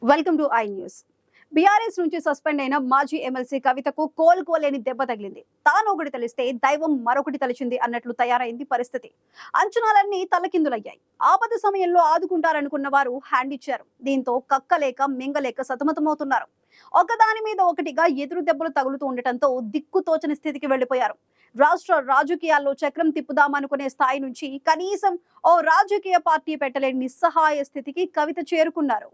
Welcome to I news. BRS నుంచి suspend అయిన మాజీ ఎమ్మెల్సీ కవితకు కోలుకోలేని దెబ్బ తగిలింది. తాను ఒకటి తెలిస్తే దైవం మరొకటి తలిచింది అన్నట్లు తయారైంది పరిస్థితి. అంచనాలన్నీ తలకిందులయ్యాయి. ఆపద సమయంలో ఆదుకుంటారనుకున్న వారు హ్యాండ్ ఇచ్చారు. దీంతో కక్కలేక మింగలేక సతమతమవుతున్నారు. ఒకదాని మీద ఒకటిగా ఎదురు దెబ్బలు తగులుతూ ఉండటంతో దిక్కుతోచని స్థితికి వెళ్లిపోయారు. రాష్ట్ర రాజకీయాల్లో చక్రం తిప్పుదామనుకునే స్థాయి నుంచి కనీసం ఓ రాజకీయ పార్టీ పెట్టలేని నిస్సహాయ స్థితికి కవిత చేరుకున్నారు.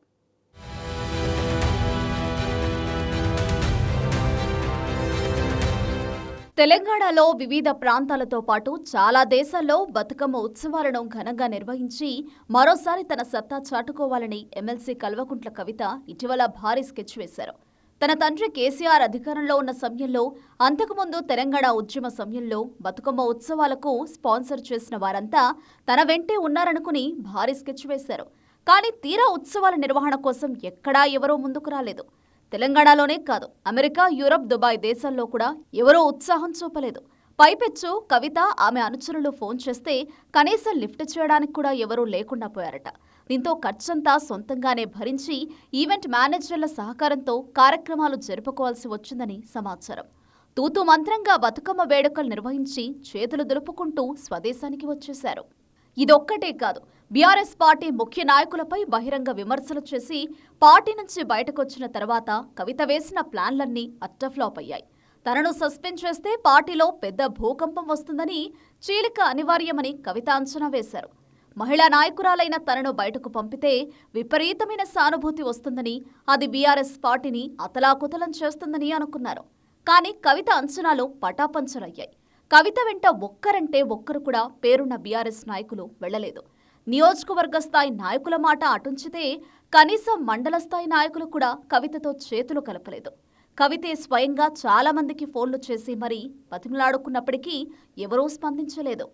తెలంగాణలో వివిధ ప్రాంతాలతో పాటు చాలా దేశాల్లో బతుకమ్మ ఉత్సవాలను ఘనంగా నిర్వహించి మరోసారి తన సత్తా చాటుకోవాలని ఎమ్మెల్సీ కల్వకుంట్ల కవిత ఇటీవల భారీ స్కెచ్ వేశారు. తన తండ్రి కేసీఆర్ అధికారంలో ఉన్న సమయంలో, అంతకుముందు తెలంగాణ ఉద్యమ సమయంలో బతుకమ్మ ఉత్సవాలకు స్పాన్సర్ చేసిన వారంతా తన వెంటే ఉన్నారనుకుని భారీ స్కెచ్ వేశారు. కానీ తీరా ఉత్సవాల నిర్వహణ కోసం ఎక్కడా ఎవరూ ముందుకు రాలేదు. తెలంగాణలోనే కాదు, అమెరికా, యూరప్, దుబాయ్ దేశాల్లో కూడా ఎవరూ ఉత్సాహం చూపలేదు. పైపెచ్చు కవిత, ఆమె అనుచరులు ఫోన్ చేస్తే కనీసం లిఫ్ట్ చేయడానికి కూడా ఎవరూ లేకుండా పోయారట. దీంతో ఖర్చంతా సొంతంగానే భరించి ఈవెంట్ మేనేజర్ల సహకారంతో కార్యక్రమాలు జరుపుకోవాల్సి వచ్చిందని సమాచారం. తూతూ మంత్రంగా బతుకమ్మ వేడుకలు నిర్వహించి చేతులు దులుపుకుంటూ స్వదేశానికి వచ్చేశారు. ఇదొక్కటే కాదు, బీఆర్ఎస్ పార్టీ ముఖ్య నాయకులపై బహిరంగ విమర్శలు చేసి పార్టీ నుంచి బయటకొచ్చిన తర్వాత కవిత వేసిన ప్లాన్లన్నీ అట్టఫ్లాప్ అయ్యాయి. తనను సస్పెండ్ చేస్తే పార్టీలో పెద్ద భూకంపం వస్తుందని, చీలిక అనివార్యమని కవిత అంచనా వేశారు. మహిళా నాయకురాలైన తనను బయటకు పంపితే విపరీతమైన సానుభూతి వస్తుందని, అది బీఆర్ఎస్ పార్టీని అతలాకుతలం చేస్తుందని అనుకున్నారు. కానీ కవిత అంచనాలు పటాపంచలయ్యాయి. కవిత వెంట ఒక్కరంటే ఒక్కరు కూడా పేరున్న బీఆర్ఎస్ నాయకులు వెళ్లలేదు. నియోజకవర్గ స్థాయి నాయకుల మాట అటుంచితే కనీసం మండల స్థాయి నాయకులు కూడా కవితతో చేతులు కలపలేదు. కవితే స్వయంగా చాలా మందికి ఫోన్లు చేసి మరీ బతిమలాడుకున్నప్పటికీ ఎవరూ స్పందించలేదు.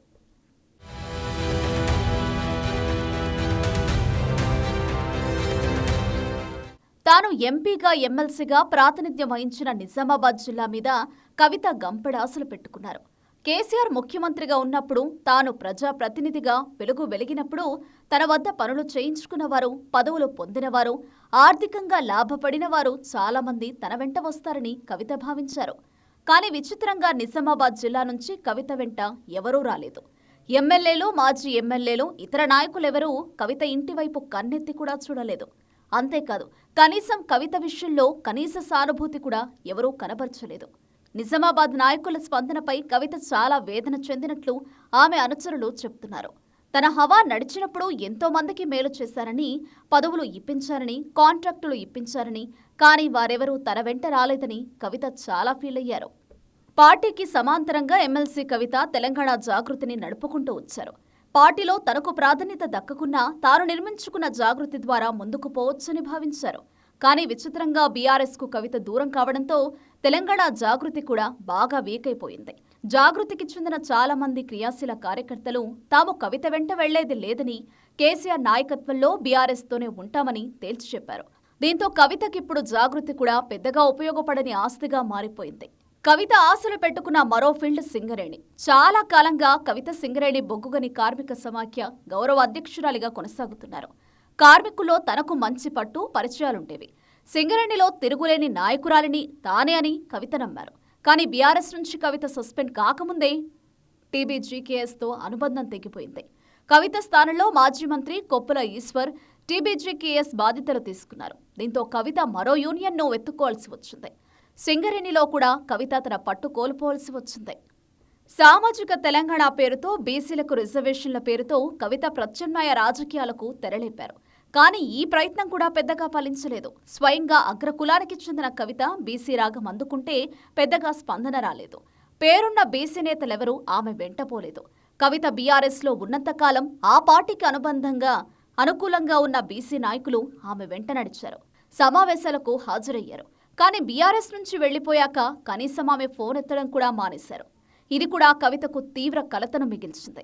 తాను ఎంపీగా, ఎమ్మెల్సీగా ప్రాతినిధ్యం వహించిన నిజామాబాద్ జిల్లా మీద కవిత గంపెడాసలు పెట్టుకున్నారు. కేసీఆర్ ముఖ్యమంత్రిగా ఉన్నప్పుడు, తాను ప్రజాప్రతినిధిగా వెలుగు వెలిగినప్పుడు తన వద్ద పనులు చేయించుకున్నవారు, పదవులు పొందినవారు, ఆర్థికంగా లాభపడినవారు చాలామంది తన వెంట వస్తారని కవిత భావించారు. కానీ విచిత్రంగా నిజామాబాద్ జిల్లా నుంచి కవిత వెంట ఎవరూ రాలేదు. ఎమ్మెల్యేలు, మాజీ ఎమ్మెల్యేలు, ఇతర నాయకులెవరూ కవిత ఇంటివైపు కన్నెత్తి కూడా చూడలేదు. అంతేకాదు, కనీసం కవిత విషయంలో కనీస సానుభూతి కూడా ఎవరూ కనబరచలేదు. నిజామాబాద్ నాయకుల స్పందనపై కవిత చాలా వేదన చెందినట్లు ఆమె అనుచరులు చెప్తున్నారు. తన హవా నడిచినప్పుడు ఎంతో మందికి మేలు చేశారని, పదవులు ఇప్పించారని, కాంట్రాక్టులు ఇప్పించారని, కానీ వారెవరూ తన వెంట రాలేదని కవిత చాలా ఫీల్ అయ్యారు. పార్టీకి సమాంతరంగా ఎమ్మెల్సీ కవిత తెలంగాణ జాగృతిని నడుపుకుంటూ వచ్చారు. పార్టీలో తనకు ప్రాధాన్యత దక్కకున్నా తాను నిర్మించుకున్న జాగృతి ద్వారా ముందుకు పోవచ్చని భావించారు. కానీ విచిత్రంగా బీఆర్ఎస్కు కవిత దూరం కావడంతో తెలంగాణ జాగృతి కూడా బాగా వీక్ అయిపోయింది. జాగృతికి చెందిన చాలా మంది క్రియాశీల కార్యకర్తలు తాము కవిత వెంట వెళ్లేది లేదని, కేసీఆర్ నాయకత్వంలో బీఆర్ఎస్తోనే ఉంటామని తేల్చి చెప్పారు. దీంతో కవితకిప్పుడు జాగృతి కూడా పెద్దగా ఉపయోగపడని ఆస్తిగా మారిపోయింది. కవిత ఆశలు పెట్టుకున్న మరో ఫీల్డ్ సింగరేణి. చాలా కాలంగా కవిత సింగరేణి బొగ్గుగని కార్మిక సమాఖ్య గౌరవ అధ్యక్షురాలిగా కొనసాగుతున్నారు. కార్మికుల్లో తనకు మంచి పట్టు, పరిచయాలుండేవి. సింగరేణిలో తిరుగులేని నాయకురాలిని తానే అని కవిత నమ్మారు. కానీ బీఆర్ఎస్ నుంచి కవిత సస్పెండ్ కాకముందే టీబీజీకేఎస్తో అనుబంధం తెగిపోయింది. కవిత స్థానంలో మాజీ మంత్రి కొప్పుల ఈశ్వర్ టీబీజీకేఎస్ బాధ్యతలు తీసుకున్నారు. దీంతో కవిత మరో యూనియన్ను వెతుక్కోవాల్సి వచ్చింది. సింగరేణిలో కూడా కవిత తన పట్టు కోల్పోవాల్సి వచ్చింది. సామాజిక తెలంగాణ పేరుతో, బీసీలకు రిజర్వేషన్ల పేరుతో కవిత ప్రత్యామ్నాయ రాజకీయాలకు తెరలేపారు. కానీ ఈ ప్రయత్నం కూడా పెద్దగా ఫలించలేదు. స్వయంగా అగ్రకులానికి చెందిన కవిత బీసీ రాగం అందుకుంటే పెద్దగా స్పందన రాలేదు. పేరున్న బీసీ నేతలెవరూ ఆమె వెంటపోలేదు. కవిత బీఆర్ఎస్లో ఉన్నంతకాలం ఆ పార్టీకి అనుకూలంగా ఉన్న బీసీ నాయకులు ఆమె వెంట నడిచారు. సమావేశాలకు హాజరయ్యారు. కానీ బీఆర్ఎస్ నుంచి వెళ్లిపోయాక కనీసం ఆమె ఫోన్ ఎత్తడం కూడా మానేశారు. ఇది కూడా కవితకు తీవ్ర కలతను మిగిల్చింది.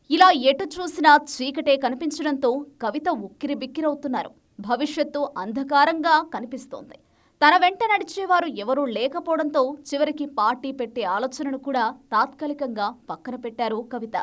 ఇలా ఎటు చూసినా చీకటే కనిపించడంతో కవిత ఉక్కిరిబిక్కిరవుతున్నారు. భవిష్యత్తు అంధకారంగా కనిపిస్తోంది. తన వెంట నడిచేవారు ఎవరూ లేకపోవడంతో చివరికి పార్టీ పెట్టే ఆలోచనను కూడా తాత్కాలికంగా పక్కన పెట్టారు కవిత.